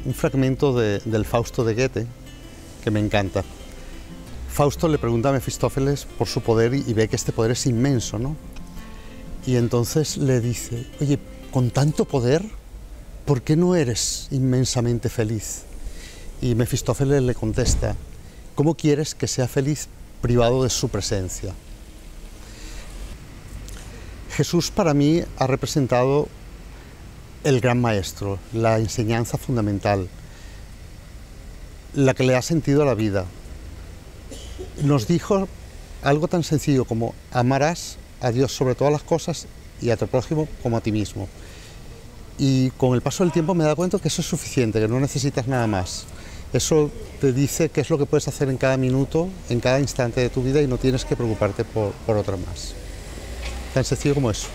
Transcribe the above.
Un fragmento del Fausto de Goethe que me encanta. Fausto le pregunta a Mefistófeles por su poder y ve que este poder es inmenso, ¿no? Y entonces le dice, oye, con tanto poder, ¿por qué no eres inmensamente feliz? Y Mefistófeles le contesta, ¿cómo quieres que sea feliz privado de su presencia? Jesús para mí ha representado el gran maestro, la enseñanza fundamental, la que le ha sentido a la vida. Nos dijo algo tan sencillo como amarás a Dios sobre todas las cosas y a tu prójimo como a ti mismo. Y con el paso del tiempo me he dado cuenta que eso es suficiente, que no necesitas nada más. Eso te dice qué es lo que puedes hacer en cada minuto, en cada instante de tu vida y no tienes que preocuparte por otra más. Tan sencillo como eso.